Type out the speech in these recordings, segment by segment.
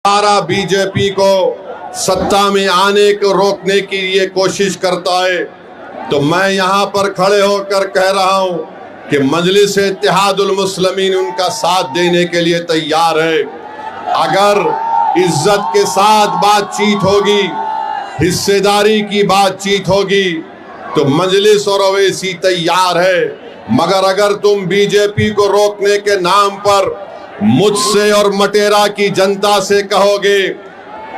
सारा बीजेपी को सत्ता में आने को रोकने की ये कोशिश करता है, तो मैं यहाँ पर खड़े होकर कह रहा हूँ कि मजलिस इत्तेहादुल मुस्लिमीन उनका साथ देने के लिए तैयार है। अगर इज्जत के साथ बातचीत होगी, हिस्सेदारी की बातचीत होगी, तो मजलिस और ओवैसी तैयार है। मगर अगर तुम बीजेपी को रोकने के नाम पर मुझसे और मटेरा की जनता से कहोगे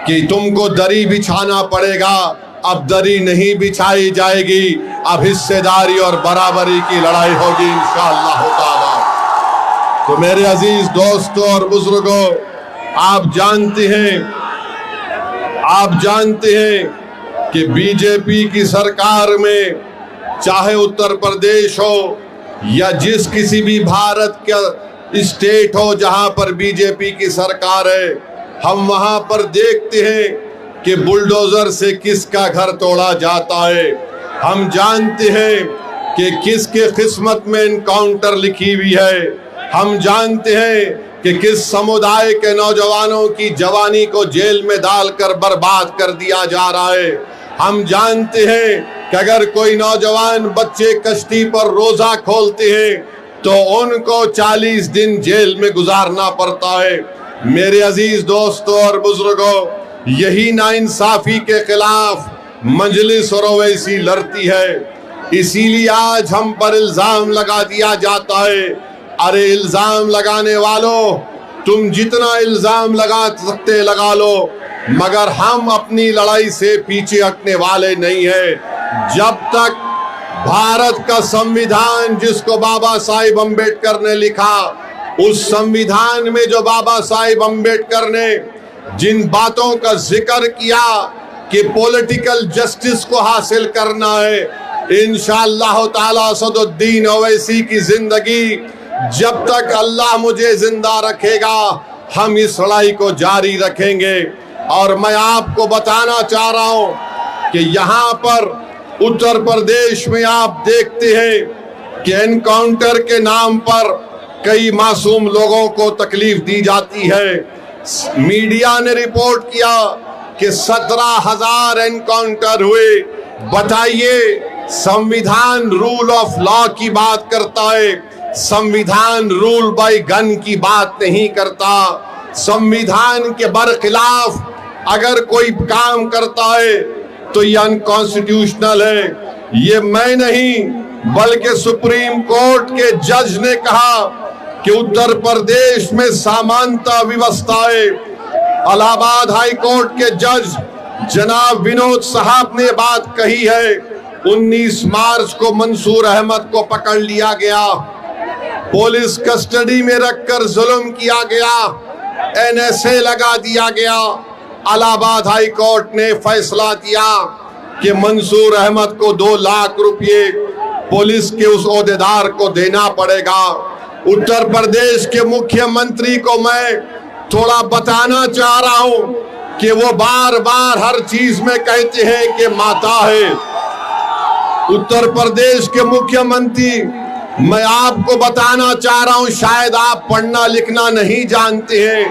कि तुमको दरी बिछाना पड़ेगा, अब दरी नहीं बिछाई जाएगी, अब हिस्सेदारी और बराबरी की लड़ाई होगी इंशाअल्लाह ताला। तो मेरे अजीज दोस्तों और बुजुर्गों, आप जानते हैं कि बीजेपी की सरकार में चाहे उत्तर प्रदेश हो या जिस किसी भी भारत का स्टेट हो जहां पर बीजेपी की सरकार है, हम वहां पर देखते हैं कि बुलडोजर से किसका घर तोड़ा जाता है। हम जानते हैं कि किसके किस्मत में एनकाउंटर लिखी हुई है। हम जानते हैं कि किस समुदाय के नौजवानों की जवानी को जेल में डालकर बर्बाद कर दिया जा रहा है। हम जानते हैं कि अगर कोई नौजवान बच्चे कश्ती पर रोजा खोलते हैं तो उनको 40 दिन जेल में गुजारना पड़ता है। मेरे अजीज दोस्तों और बुजुर्गों, यही नाइंसाफी के खिलाफ मजलिस और ओवैसी लड़ती है। इसीलिए आज हम पर इल्जाम लगा दिया जाता है। अरे इल्जाम लगाने वालों, तुम जितना इल्जाम लगा सकते लगा लो, मगर हम अपनी लड़ाई से पीछे हटने वाले नहीं हैं। जब तक भारत का संविधान जिसको बाबा साहिब अम्बेडकर ने लिखा, उस संविधान में जो बाबा साहिब अम्बेडकर ने जिन बातों का जिक्र किया कि पॉलिटिकल जस्टिस को हासिल करना है, इंशाअल्लाह ताला असदुद्दीन ओवैसी की जिंदगी जब तक अल्लाह मुझे जिंदा रखेगा, हम इस लड़ाई को जारी रखेंगे। और मैं आपको बताना चाह रहा हूं कि यहाँ पर उत्तर प्रदेश में आप देखते हैं कि एनकाउंटर के नाम पर कई मासूम लोगों को तकलीफ दी जाती है। मीडिया ने रिपोर्ट किया कि 17,000 एनकाउंटर हुए। बताइए, संविधान रूल ऑफ लॉ की बात करता है, संविधान रूल बाय गन की बात नहीं करता। संविधान के बरखिलाफ अगर कोई काम करता है तो ये अनकॉन्स्टिट्यूशनल है। ये मैं नहीं बल्कि सुप्रीम कोर्ट के जज ने कहा कि उत्तर प्रदेश में समानता व्यवस्था है। इलाहाबाद हाई कोर्ट के जज जनाब विनोद साहब ने बात कही है। 19 मार्च को मंसूर अहमद को पकड़ लिया गया, पुलिस कस्टडी में रखकर जुल्म किया गया, NSA लगा दिया गया। इलाहाबाद हाई कोर्ट ने फैसला दिया कि मंसूर अहमद को 2 लाख रुपए पुलिस के उस ओहदेदार को देना पड़ेगा। उत्तर प्रदेश के मुख्यमंत्री को मैं थोड़ा बताना चाह रहा हूं कि वो बार बार हर चीज में कहते हैं कि माता है। उत्तर प्रदेश के मुख्यमंत्री, मैं आपको बताना चाह रहा हूं, शायद आप पढ़ना लिखना नहीं जानते हैं।